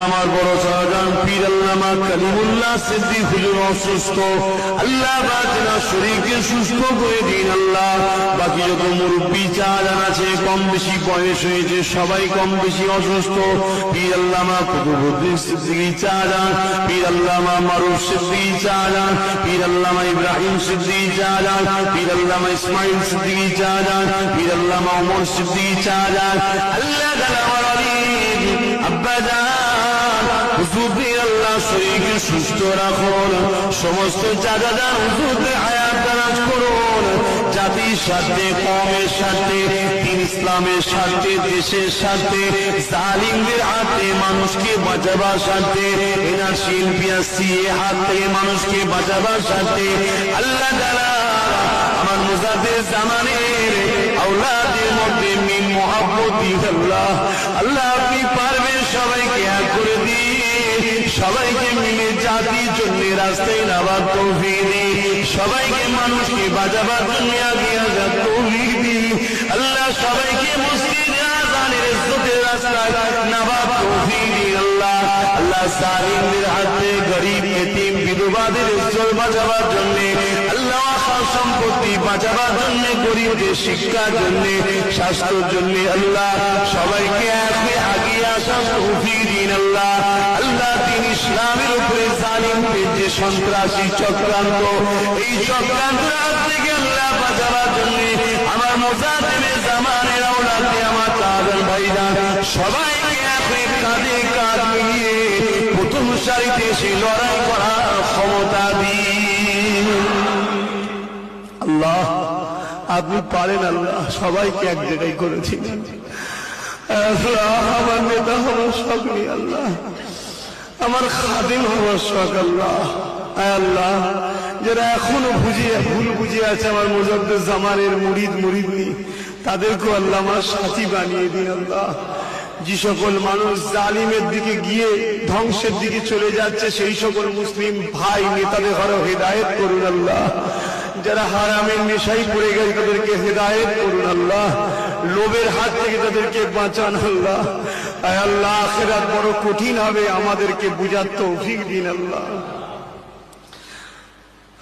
আমার বড় শাহজাহান পীর আল্লামা কালিমুল্লাহ সিদ্দিক হুজুর অসুস্থ, আল্লাহ বাতিনা শরীরকে সুস্থ করে দিন আল্লাহ। বাকি যত মুরব্বী শাহজাহান আছে কম বেশি বয়স হয়েছে, সবাই কম বেশি অসুস্থ। পীর আল্লামা কুতুবউদ্দিন সিদ্দিকী শাহজাহান, পীর আল্লামা মারুফ সিদ্দিকী শাহজাহান, পীর আল্লামা ইব্রাহিম সিদ্দিকী শাহজাহান, পীর আল্লামা ইসমাইল সিদ্দিকী শাহজাহান, পীর আল্লামা ওমর সিদ্দিকী শাহজাহান, আল্লাহ তাআলা আব্বা হুজুরদের আল্লাহ শরীরকে সুস্থ রাখুন। সমস্ত চাচাজান হুজুরদের হায়াত দারাজ করুন। জাতির স্বার্থে, কওমের স্বার্থে, দ্বীন ইসলামের স্বার্থে, দেশের স্বার্থে, জালিমদের হাতে মানুষকে বাঁচাবার স্বার্থে, এনআরসি এনপিআরসি হাত থেকে মানুষকে বাঁচাবার স্বার্থে আল্লাহ তাআলা আমার মুজাদ্দিদ জামানের আওলাদের মধ্যে মিল মুহাব্বতি আল্লাহ আল্লাহ আপনি পারবেন সবাইকে এক করে দিয়ে সবাইকে মিলে জাতির জন্য রাস্তায় নামার তৌফিক দিন, সবাইকে মানুষকে বাঁচাবার জন্য এগিয়ে আসার তৌফিক দিন আল্লাহ, সবাইকে মসজিদে আযানের ইজ্জতের রাস্তায় নামার তৌফিক দিন আল্লাহ। আল্লাহ জালিমদের হাতে গরীব এতিম বিধবাদের ইজ্জত বাঁচাবার জন্য আল্লাহ, সম্পত্তি বাঁচাবার জন্য, গরিবদের শিক্ষার জন্য, স্বাস্থ্যের জন্য আল্লাহ সবাইকে আগিয়ে আসার তৌফিক দিন আল্লাহ। আল্লাহ দ্বীন ইসলামের উপরে জালিমদের যে সন্ত্রাসী চক্রান্ত, এই চক্রান্তের হাত থেকে আল্লাহ বাঁচাবার জন্য আমার মুজাদ্দিদ জামানের আওলাদে আমার চাচাজান ভাইজান সবাইকে কাঁধে কাঁধ মিলিয়ে প্রথম সারিতে এসে লড়াই করার ক্ষমতা দিন আল্লাহ। আপনি পারেন আল্লাহ, সবাইকে এক জায়গায় করেছিলেন আল্লাহ। আমার নেতা হওয়ার শখ নেই আল্লাহ, আমার খাদিম হওয়ার শখ আল্লাহ। আল্লাহ যারা এখনো ভুল বুঝিয়ে আছে আমার মুজাদ্দিদ জামানের মুরিদনি, তাদেরকেও আল্লাহ আমার সাথী বানিয়ে দিন আল্লাহ। যে সকল মানুষ জালিমের দিকে গিয়ে ধ্বংসের দিকে চলে যাচ্ছে সেই সকল মুসলিম ভাই নেতাদের ঘরে হেদায়েত করুন আল্লাহ। যারা হারামের নেশায় পড়ে গেছে তাদেরকে হেদায়েত করুন আল্লাহ। লোভের হাত থেকে তাদেরকে বাঁচান আল্লাহ। আয় আল্লাহ আখিরাত বড় কঠিন হবে, আমাদেরকে বুঝার তৌফিক দিন আল্লাহ।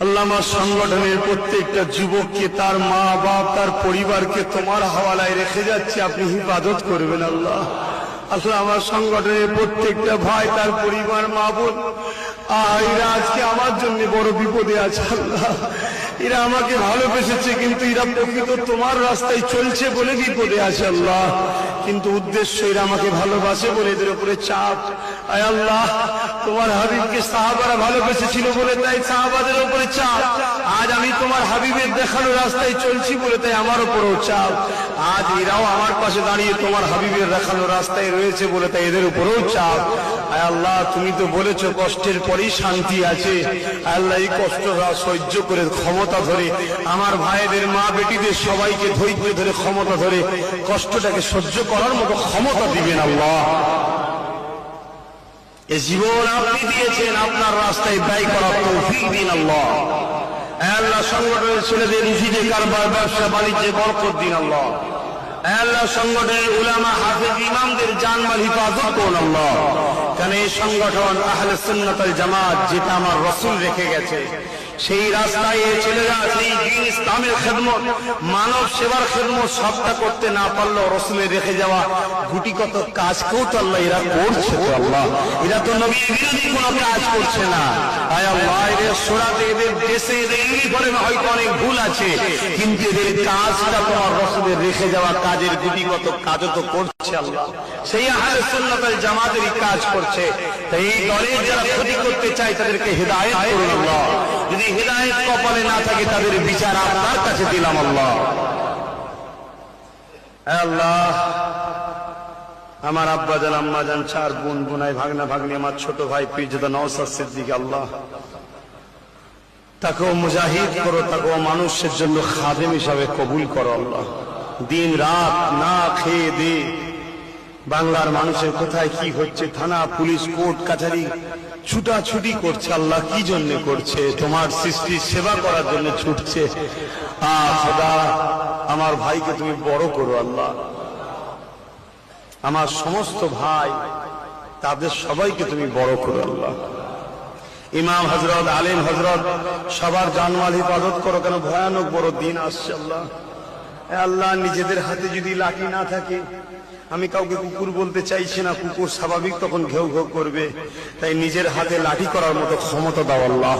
আল্লাহ আমার সংগঠনের প্রত্যেকটা যুবককে, তার মা বাপ, তার পরিবারকে তোমার হাওয়ালায় রেখে যাচ্ছে, আপনি হিফাজত করবেন আল্লাহ। আল্লাহ আমার সংগঠনের প্রত্যেকটা ভাই, তার পরিবার, মা বোন, এরা আজকে আমার জন্য বড় বিপদে আছে আল্লাহ। এরা আমাকে ভালোবেসেছে কিন্তু এরা প্রকৃত তোমার রাস্তায় চলছে বলে বিপদে আছে আল্লাহ। কিন্তু উদ্দেশ্য এরা আমাকে ভালোবাসে বলে এদের উপরে চাপ। আয় আল্লাহ তোমার হাবিবকে সাহাবারা ভালোবেসেছিল বলে তাই সাহাবাদের উপরে চাপ। আজ আমি তোমার হাবিবের দেখানো রাস্তায় চলছি বলে তাই আমার উপরেও চাপ। আজ এরাও আমার পাশে দাঁড়িয়ে তোমার হাবিবের দেখানো রাস্তায় রয়েছে বলে তাই এদের উপরেও চাপ। আয় আল্লাহ তুমি তো বলেছো কষ্টের পরেই শান্তি আছে। আল্লাহ এই কষ্টটা সহ্য করে ক্ষমতা ধরে আমার ভাইদের, মা বেটিদের সবাইকে ধৈর্য ধরে ক্ষমতা ধরে কষ্টটাকে সহ্য করার মতো ক্ষমতা দিবেন আল্লাহ। এই জীবন আপনি দিয়েছেন, আপনার রাস্তায় ব্যয় করার তৌফিক দিন আল্লাহ। আল্লাহ সংগঠনের ছেলেদের রিজিকে কারবার, ব্যবসা বাণিজ্যে বরকত দিন আল্লাহ। আল্লাহ সংগঠনের উলামা, হাফেজ, ইমামদের জানমাল হিফাজত করুন আল্লাহ। কারণ এই সংগঠন আহলে সুন্নাত ওয়াল জামাত যেটা আমার রাসূল রেখে গেছে, সেই রাস্তায় ছেলেরা সেই দ্বীন ইসলামের খেদমত, মানব সেবার খেদমত সবটা করতে না পারলেও রাসূলের রেখে যাওয়া গুটিগত কাজকেও তো আল্লাহ এরা করছে। তো আল্লাহ এরা তো নবী বিরোধী কোনো কাজ করছে না। আয় আল্লাহ এদের সূরাতে, এদের দেশে, এদের ইউনিফর্মে হয়তো অনেক ভুল আছে, কিন্তু এদের কাজটা তোমার রাসূলের রেখে যাওয়া কাজের গুটিগত কাজও তো করছে আল্লাহ। সেই আহলে সুন্নাত ওয়াল জামাতেরই কাজ করছে। তাই এই দলের যারা ক্ষতি করতে চায় তাদেরকে হেদায়েত করুন আল্লাহ। যদি হিদায়াত কপালে না থাকে তাদের বিচার আপনার কাছে দিলাম আল্লাহ। আল্লাহ আমার আব্বা জান, আম্মা জান, চার বোন, বোনাই, ভাগনা, ভাগ্নি, আমার ছোট ভাই পীরজাদা নওশাদ সিদ্দিকী আল্লাহ তাকেও মুজাহিদ করো, তাকেও মানুষের জন্য খাদেম হিসাবে কবুল করো আল্লাহ। দিন রাত না খেয়ে দে বাংলার মানুষের কোথায় কি হচ্ছে, থানা, পুলিশ, কোর্ট কাছারি ছুটাছুটি করছে আল্লাহ। কি জন্য করছে? তোমার সৃষ্টির সেবা করার জন্য ছুটছে। খোদা আমার ভাইকে তুমি বড় করো আল্লাহ। আমার সমস্ত ভাই তাদের সবাইকে তুমি বড় করো আল্লাহ। ইমাম হযরত, আলেম হযরত সবার জানমাল হিফাজত করো, কেন ভয়ানক বড় দিন আসছে আল্লাহ। আল্লাহ, নিজেদের হাতে যদি লাঠি না থাকে, আমি কাউকে কুকুর বলতে চাইছি না, কুকুর স্বাভাবিক তখন ঘেউ ঘেউ করবে, তাই নিজের হাতে লাঠি করার মতো ক্ষমতা দাও আল্লাহ।